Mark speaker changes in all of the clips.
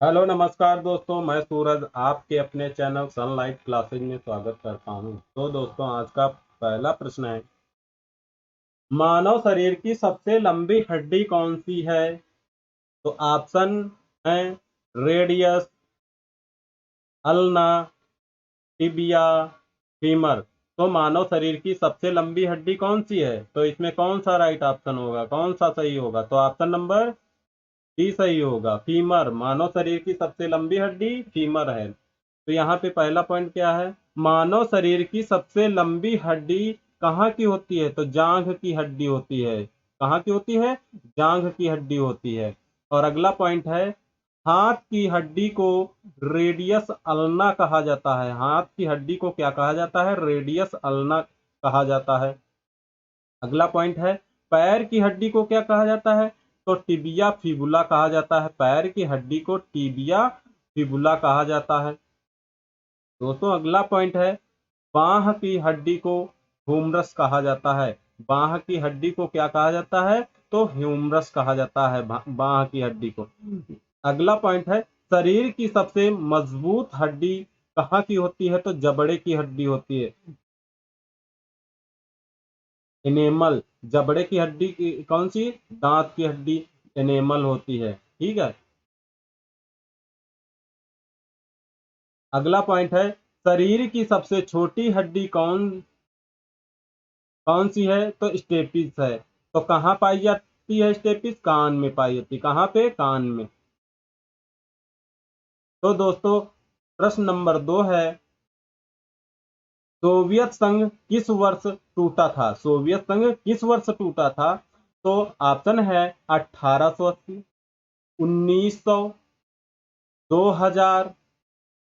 Speaker 1: Hello नमस्कार दोस्तों, मैं सूरज आपके अपने चैनल सनलाइट क्लासेज में स्वागत करता हूं। तो दोस्तों, आज का पहला प्रश्न है, मानव शरीर की सबसे लंबी हड्डी कौन सी है? तो ऑप्शन है रेडियस, अल्ना, टिबिया, फीमर। तो मानव शरीर की सबसे लंबी हड्डी कौन सी है? तो इसमें कौन सा राइट ऑप्शन होगा, कौन सा सही होगा? तो ऑप्शन नंबर डी सही होगा, फीमर। मानव शरीर की सबसे लंबी हड्डी फीमर है। तो यहाँ पे पहला पॉइंट क्या है? मानव शरीर की सबसे लंबी हड्डी कहाँ की होती है? तो जांघ की हड्डी होती है। कहाँ की होती है? जांघ की हड्डी होती है। और अगला पॉइंट है, हाथ की हड्डी को रेडियस अल्ना कहा जाता है। हाथ की हड्डी को क्या कहा जाता है? रेडियस अल्ना कहा जाता है। अगला पॉइंट है, पैर की हड्डी को क्या कहा जाता है? तो टिबिया फिबुला कहा जाता है। पैर की हड्डी को टिबिया फिबुला कहा जाता है। दोस्तों, अगला पॉइंट है, बाह की हड्डी को ह्यूमरस कहा जाता है। बाह की हड्डी को क्या कहा जाता है? तो ह्यूमरस कहा जाता है बाह की हड्डी को। अगला पॉइंट है, शरीर की सबसे मजबूत हड्डी कहाँ की होती है? तो जबड़े की हड्डी होती है। एनेमल, जबड़े की हड्डी की कौन सी? दांत की हड्डी एनेमल होती है। ठीक है। अगला पॉइंट है, शरीर की सबसे छोटी हड्डी कौन कौन सी है? तो स्टेपिस है। तो कहाँ पाई जाती है स्टेपिस? कान में पाई जाती है। कहाँ पे? कान में। तो दोस्तों, प्रश्न नंबर 2 है, सोवियत संघ किस वर्ष टूटा था? सोवियत संघ किस वर्ष टूटा था? तो ऑप्शन है 1880, 1900, 2000,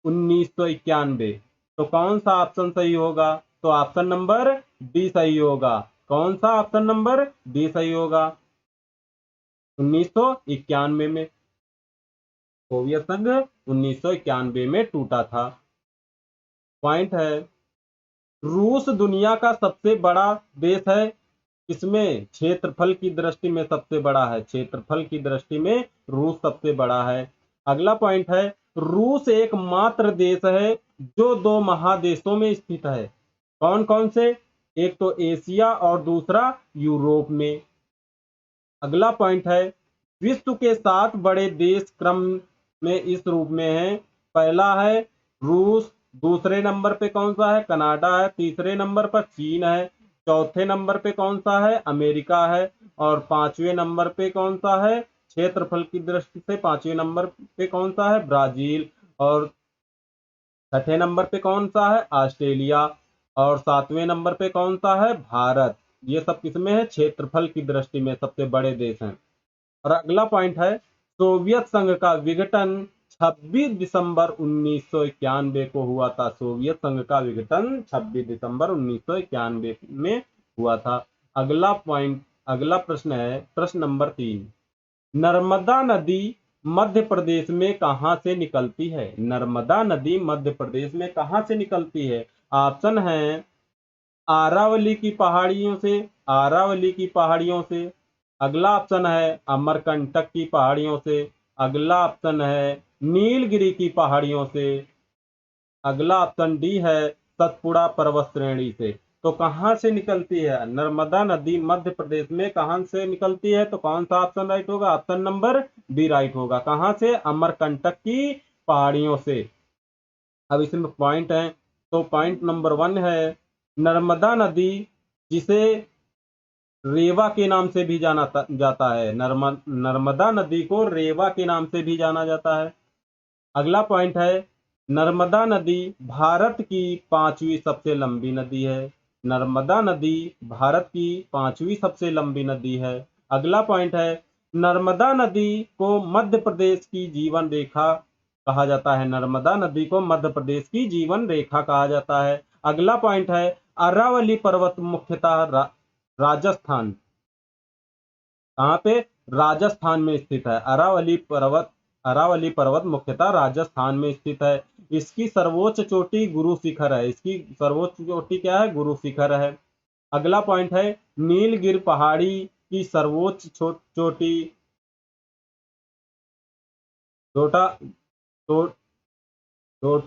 Speaker 1: 1991। तो कौन सा ऑप्शन सही होगा? तो ऑप्शन नंबर डी सही होगा। कौन सा? ऑप्शन नंबर डी सही होगा। 1991 में सोवियत संघ 1991 में टूटा था। पॉइंट है, रूस दुनिया का सबसे बड़ा देश है। इसमें क्षेत्रफल की दृष्टि में सबसे बड़ा है। क्षेत्रफल की दृष्टि में रूस सबसे बड़ा है। अगला पॉइंट है, रूस एकमात्र देश है जो दो महादेशों में स्थित है। कौन कौन से? एक तो एशिया और दूसरा यूरोप में। अगला पॉइंट है, विश्व के 7 बड़े देश क्रम में इस रूप में है। पहला है रूस, दूसरे नंबर पे कौन सा है? कनाडा है, तीसरे नंबर पर चीन है, चौथे नंबर पे कौन सा है? अमेरिका है, और पांचवें नंबर पे कौन सा है? क्षेत्रफल की दृष्टि से पांचवें नंबर पे कौन सा है? ब्राजील। और छठे नंबर पे कौन सा है? ऑस्ट्रेलिया। और सातवें नंबर पे कौन सा है? भारत। ये सब किसमें है? क्षेत्रफल की दृष्टि में सबसे बड़े देश हैं। और अगला पॉइंट है, सोवियत संघ का विघटन 26 दिसंबर 1991 को हुआ था। सोवियत संघ का विघटन 26 दिसंबर 1991 में हुआ था। अगला पॉइंट, अगला प्रश्न है, प्रश्न नंबर 3, नर्मदा नदी मध्य प्रदेश में कहां से निकलती है? नर्मदा नदी मध्य प्रदेश में कहां से निकलती है? ऑप्शन है आरावली की पहाड़ियों से, आरावली की पहाड़ियों से। अगला ऑप्शन है अमरकंटक की पहाड़ियों से। अगला ऑप्शन है नीलगिरी की पहाड़ियों से। अगला ऑप्शन डी है सतपुड़ा पर्वत श्रेणी से। तो कहां से निकलती है नर्मदा नदी मध्य प्रदेश में? कहां से निकलती है? तो कौन सा ऑप्शन राइट होगा? ऑप्शन नंबर बी राइट होगा। कहां से? अमरकंटक की पहाड़ियों से। अब इसमें पॉइंट है। तो पॉइंट नंबर 1 है, नर्मदा नदी जिसे रेवा के नाम से भी जाना जाता है। नर्मदा नदी को रेवा के नाम से भी जाना जाता है। अगला पॉइंट है, नर्मदा नदी भारत की 5वीं सबसे लंबी नदी है। नर्मदा नदी भारत की 5वीं सबसे लंबी नदी है। अगला पॉइंट है, नर्मदा नदी को मध्य प्रदेश की जीवन रेखा कहा जाता है। नर्मदा नदी को मध्य प्रदेश की जीवन रेखा कहा जाता है। अगला पॉइंट है, अरावली पर्वत मुख्यतः राजस्थान, कहाँ पे? राजस्थान में स्थित है। अरावली पर्वत, अरावली पर्वत मुख्यतः राजस्थान में स्थित है। इसकी सर्वोच्च चोटी गुरु शिखर है। इसकी सर्वोच्च चोटी क्या है? गुरु शिखर है। अगला पॉइंट है, नीलगिर पहाड़ी की सर्वोच्च चोटी डोटा डो, डो,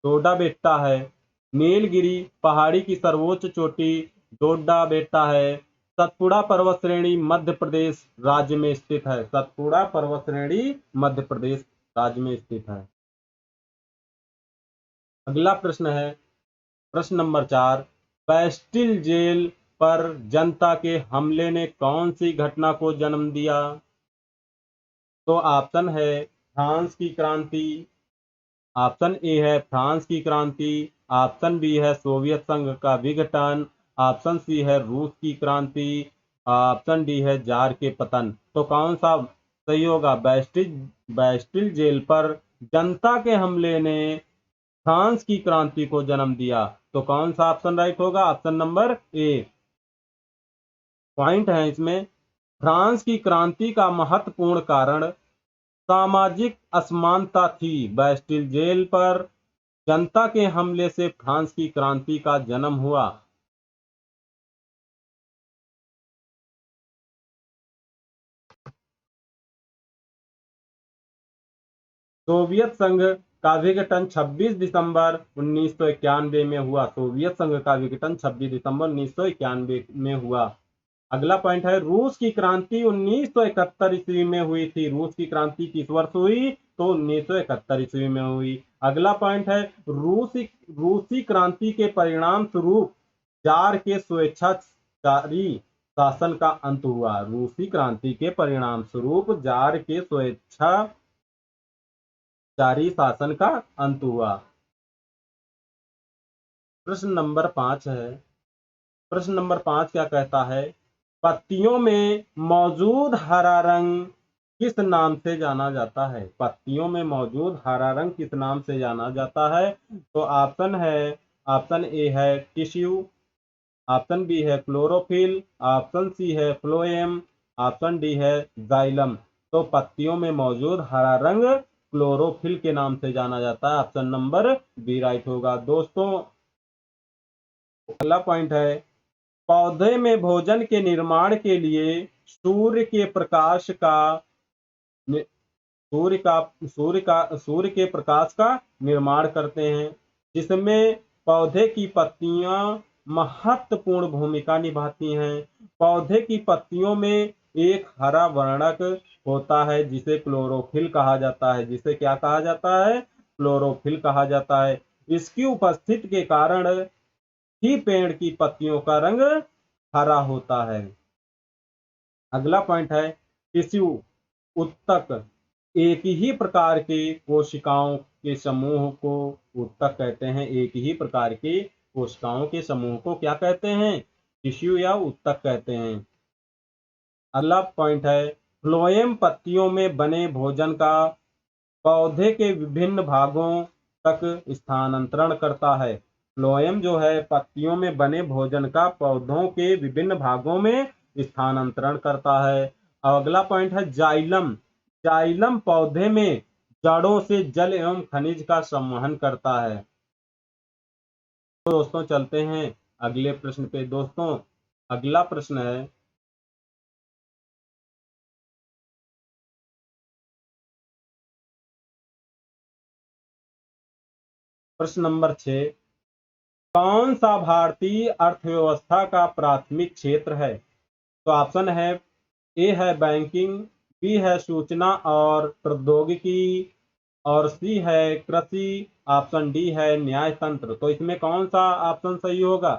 Speaker 1: डोडा बेट्टा है। नीलगिरी पहाड़ी की सर्वोच्च चोटी डोडा बेट्टा है। सतपुड़ा पर्वत श्रेणी मध्य प्रदेश राज्य में स्थित है। सतपुड़ा पर्वत श्रेणी मध्य प्रदेश राज्य में स्थित है। अगला प्रश्न है प्रश्न नंबर 4, बैस्टिल जेल पर जनता के हमले ने कौन सी घटना को जन्म दिया? तो ऑप्शन है फ्रांस की क्रांति, ऑप्शन ए है फ्रांस की क्रांति, ऑप्शन बी है सोवियत संघ का विघटन, ऑप्शन सी है रूस की क्रांति, ऑप्शन डी है जार के पतन। तो कौन सा सही होगा? बैस्टिल जेल पर जनता के हमले ने फ्रांस की क्रांति को जन्म दिया। तो कौन सा ऑप्शन राइट होगा? Option number A. पॉइंट है इसमें, फ्रांस की क्रांति का महत्वपूर्ण कारण सामाजिक असमानता थी। बैस्टिल जेल पर जनता के हमले से फ्रांस की क्रांति का जन्म हुआ। सोवियत संघ का विघटन 26 दिसंबर 1991 में हुआ। सोवियत संघ का विघटन 26 दिसंबर 1991 में हुआ। अगला पॉइंट है रूस की क्रांति 1971 ईस्वी में हुई थी। रूस की क्रांति किस वर्ष हुई? तो 1971 ईस्वी में हुई। अगला पॉइंट है रूसी क्रांति के परिणाम स्वरूप जार के स्वेच्छाचारी शासन का अंत हुआ। रूसी क्रांति के परिणाम स्वरूप जार के स्वेच्छाचारी शासन का अंत हुआ। प्रश्न नंबर 5 है। प्रश्न नंबर 5 क्या कहता है? पत्तियों में मौजूद हरा रंग किस नाम से जाना जाता है? पत्तियों में मौजूद हरा रंग किस नाम से जाना जाता है? तो ऑप्शन ए है टिश्यू, ऑप्शन बी है क्लोरोफिल, ऑप्शन सी है फ्लोएम, ऑप्शन डी है जाइलम। तो पत्तियों में मौजूद हरा रंग क्लोरोफिल के नाम से जाना जाता है। ऑप्शन नंबर बी राइट होगा। दोस्तों अगला पॉइंट है पौधे में भोजन के निर्माण के लिए सूर्य के प्रकाश का सूर्य के प्रकाश का निर्माण करते हैं, जिसमें पौधे की पत्तियां महत्वपूर्ण भूमिका निभाती हैं। पौधे की पत्तियों में एक हरा वर्णक होता है जिसे क्लोरोफिल कहा जाता है। जिसे क्या कहा जाता है? क्लोरोफिल कहा जाता है। इसकी उपस्थिति के कारण ही पेड़ की पत्तियों का रंग हरा होता है। अगला पॉइंट है टिश्यू उत्तक। एक ही प्रकार के कोशिकाओं के समूह को उत्तक कहते हैं। एक ही प्रकार के कोशिकाओं के समूह को क्या कहते हैं? टिश्यू या उत्तक कहते हैं। अगला पॉइंट है फ्लोएम पत्तियों में बने भोजन का पौधे के विभिन्न भागों तक स्थानांतरण करता है। फ्लोएम जो है पत्तियों में बने भोजन का पौधों के विभिन्न भागों में स्थानांतरण करता है। अगला पॉइंट है जाइलम। जाइलम पौधे में जड़ों से जल एवं खनिज का संवहन करता है। तो दोस्तों चलते हैं अगले प्रश्न पे। दोस्तों अगला प्रश्न है प्रश्न नंबर 6, कौन सा भारतीय अर्थव्यवस्था का प्राथमिक क्षेत्र है? तो ऑप्शन है ए है बैंकिंग, बी है सूचना और प्रौद्योगिकी, और सी है कृषि, ऑप्शन डी है न्याय तंत्र। तो इसमें कौन सा ऑप्शन सही होगा?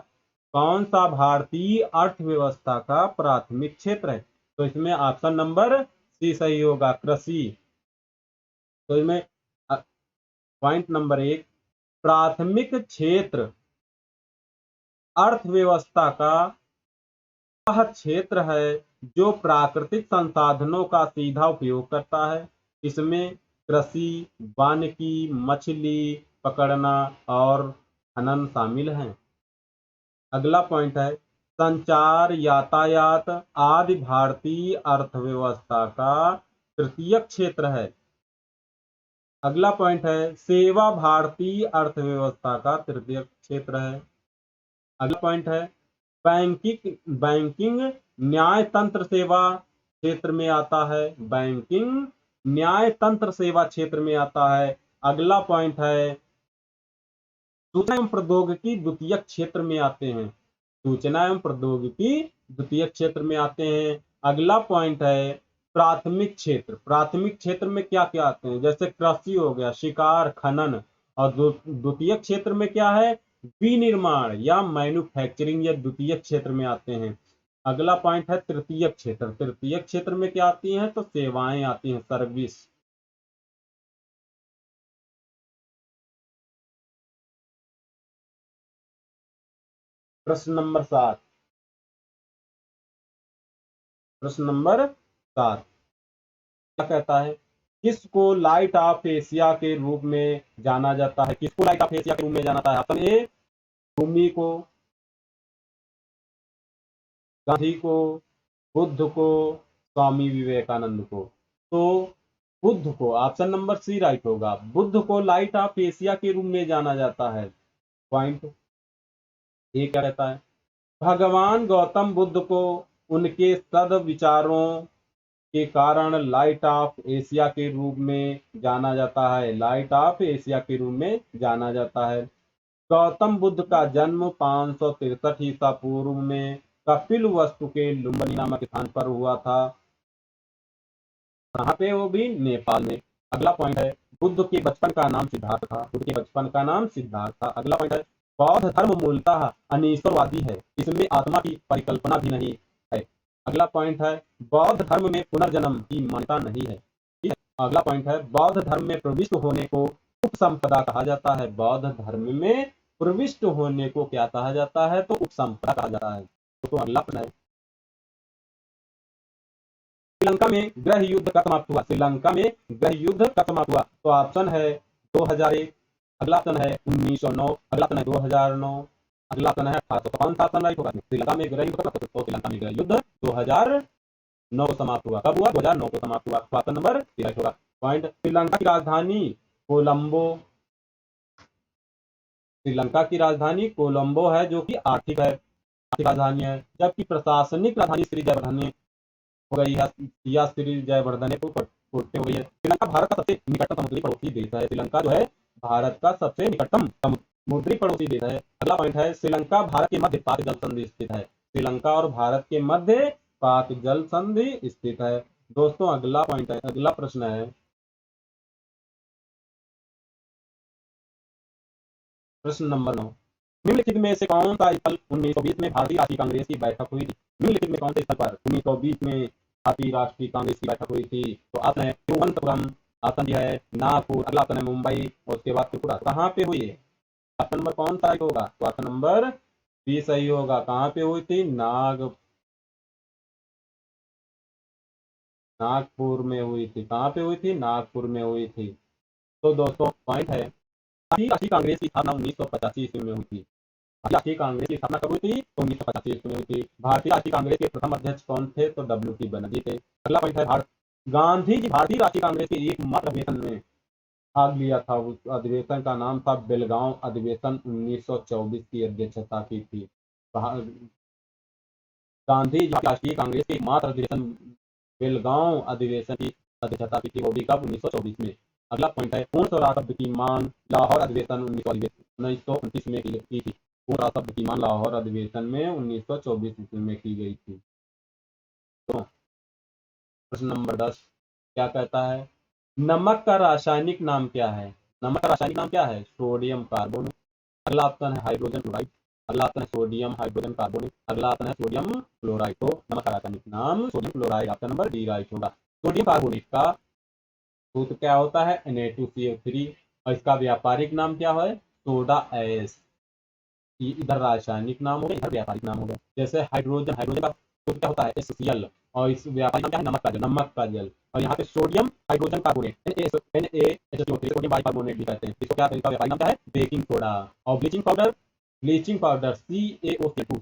Speaker 1: कौन सा भारतीय अर्थव्यवस्था का प्राथमिक क्षेत्र है? तो इसमें ऑप्शन नंबर सी सही होगा, कृषि। तो इसमें पॉइंट नंबर 1, प्राथमिक क्षेत्र अर्थव्यवस्था का वह क्षेत्र है जो प्राकृतिक संसाधनों का सीधा उपयोग करता है। इसमें कृषि, वानिकी, मछली पकड़ना और खनन शामिल हैं। अगला पॉइंट है संचार, यातायात आदि भारतीय अर्थव्यवस्था का तृतीयक क्षेत्र है। अगला पॉइंट है सेवा भारतीय अर्थव्यवस्था का तृतीयक क्षेत्र है। अगला पॉइंट है बैंकिंग न्याय तंत्र सेवा क्षेत्र में आता है, बैंकिंग न्याय तंत्र सेवा क्षेत्र में आता है। अगला पॉइंट है सूचना एवं प्रौद्योगिकी द्वितीयक क्षेत्र में आते हैं, सूचना एवं प्रौद्योगिकी द्वितीयक क्षेत्र में आते हैं। अगला पॉइंट है प्राथमिक क्षेत्र, प्राथमिक क्षेत्र में क्या क्या आते हैं, जैसे कृषि हो गया, शिकार, खनन। और द्वितीयक क्षेत्र में क्या है, विनिर्माण या मैन्युफैक्चरिंग, या द्वितीयक क्षेत्र में आते हैं। अगला पॉइंट है तृतीयक क्षेत्र, तृतीयक क्षेत्र में क्या आती हैं, तो सेवाएं आती हैं, सर्विस। प्रश्न नंबर 7, प्रश्न नंबर 7 क्या कहता है, किसको लाइट ऑफ एशिया के रूप में जाना जाता है, किसको लाइट ऑफ एशिया के रूप में जाना जाता है? ऑप्शन ए भूमि को, गांधी को, बुद्ध को, स्वामी विवेकानंद को। तो बुद्ध को, ऑप्शन नंबर सी राइट होगा, बुद्ध को लाइट ऑफ एशिया के रूप में जाना जाता है। पॉइंट ये क्या कहता है, भगवान गौतम बुद्ध को उनके सद्विचारों के कारण लाइट ऑफ एशिया के रूप में जाना जाता है, लाइट ऑफ एशिया के रूप में जाना जाता है। गौतम बुद्ध का जन्म 563 ईसा पूर्व में कपिल वस्तु के लुम्बिनी नामक स्थान पर हुआ था, कहाँ पे, वो भी नेपाल में। अगला पॉइंट है बुद्ध के बचपन का नाम सिद्धार्थ था, बुद्ध के बचपन का नाम सिद्धार्थ था। अगला पॉइंट है बौद्ध धर्म मूलतः अनीश्वरवादी है, इसमें आत्मा की परिकल्पना भी नहीं है। अगला पॉइंट है बौद्ध धर्म में पुनर्जन्म की मान्यता नहीं है, ठीक है। अगला पॉइंट है बौद्ध धर्म में प्रविष्ट होने को उपसंपदा कहा जाता है, बौद्ध धर्म में प्रविष्ट होने को क्या कहा जाता है, तो उपसंपदा कहा जाता है। तो अगला प्रश्न है श्रीलंका में गृह युद्ध कब समाप्त हुआ, श्रीलंका में गृह युद्ध कब समाप्त हुआ? तो ऑप्शन है 2001, अगला ऑप्शन है 1909, अगला ऑप्शन है 2009, अगला ऑप्शन है 1800। कौन सा ऑप्शन राइट होगा? श्रीलंका में गृह युद्ध कब समाप्त हुआ? तो श्रीलंका में गृह युद्ध 2009 को समाप्त हुआ। कब हुआ? 2009 को समाप्त हुआ। तो ऑप्शन नंबर सी राइट होगा। पॉइंट श्रीलंका की राजधानी कोलंबो, श्रीलंका की राजधानी कोलंबो है, जो कि आर्थिक है, आर्थिक राजधानी है, जबकि प्रशासनिक राजधानी श्री जयवर्धने हो गई है, या श्री जयवर्धने को कोटे हो गई है। श्रीलंका भारत का सबसे निकटतम समुद्री पड़ोसी देश है, श्रीलंका जो है भारत का सबसे निकटतम समुद्री पड़ोसी देश है। अगला पॉइंट है श्रीलंका भारत के मध्य पाक जल संधि स्थित है, श्रीलंका और भारत के मध्य पाक जल संधि स्थित है। दोस्तों अगला पॉइंट है, अगला प्रश्न है प्रश्न नंबर 9, निम्नलिखित में से कौन सा स्थल 1920 में भारतीय राष्ट्रीय कांग्रेस की बैठक हुई थी? निम्नलिखित में कौन से स्थल पर 1920 में भारतीय राष्ट्रीय कांग्रेस की बैठक हुई थी? तो ऑप्शन है तिरुवनंतपुरम, ऑप्शन है नागपुर, अगला ऑप्शन है मुंबई, और उसके बाद त्रिपुरा। कहाँ पे हुई है? ऑप्शन नंबर कौन सा होगा? तो ऑप्शन नंबर बी सही होगा। कहाँ पे हुई थी? नागपुर में हुई थी। कहाँ पे हुई थी? नागपुर में हुई थी। तो दोस्तों पॉइंट है भारतीय राष्ट्रीय कांग्रेस की स्थापना 1985 ईस्वी में हुई थी, भारतीय राष्ट्रीय कांग्रेस की स्थापना कब हुई थी? तो 1985 ईस्वी में हुई थी। भारतीय राष्ट्रीय कांग्रेस के प्रथम अध्यक्ष कौन थे? तो डब्ल्यू.टी. बनर्जी थे। अगला पॉइंट है गांधी जी भारतीय राष्ट्रीय कांग्रेस के एकमात्र अधिवेशन में भाग लिया था, उस अधिवेशन का नाम था बेलगांव अधिवेशन, 1924 की अध्यक्षता की थी। गांधी जी राष्ट्रीय कांग्रेस के एकमात्र अधिवेशन बेलगांव अधिवेशन की अध्यक्षता की थी, वो भी कब? 1924 में। अगला पॉइंट है पूर्ण स्वराज शब्द की मांग लाहौर अधिवेशन 1929 में की थी, पूर्ण शब्द की मांग लाहौर अधिवेशन में 1924 ईस्वी में की गई थी। तो प्रश्न नंबर 10 क्या कहता है, नमक का रासायनिक नाम क्या है? नमक का रासायनिक नाम क्या है? Sodium carbonate. अगला ऑप्शन है हाइड्रोजन क्लोराइड, अगला ऑप्शन है सोडियम हाइड्रोजन कार्बोनेट, अगला ऑप्शन है सोडियम क्लोराइड। तो नमक का रासायनिक नाम sodium chloride, option number D right होगा। सोडियम कार्बोनेट का सूत्र क्या होता है? Na2CO3, और इसका व्यापारिक नाम क्या है? Soda S. इधर रासायनिक नाम हो गया, इधर व्यापारिक नाम हो गया। जैसे हाइड्रोजन, हाइड्रोजन का सूत्र क्या होता है? HCl, और इस व्यापारिक नाम क्या है? नमक का जल, नमक का जल। और यहाँ पे sodium hydrogen carbonate NaHCO3 sodium bicarbonate भी कहते हैं। इसको क्या, इसका व्यापारिक नाम क्या है? Baking soda. और bleaching powder, bleaching powder CaOC2,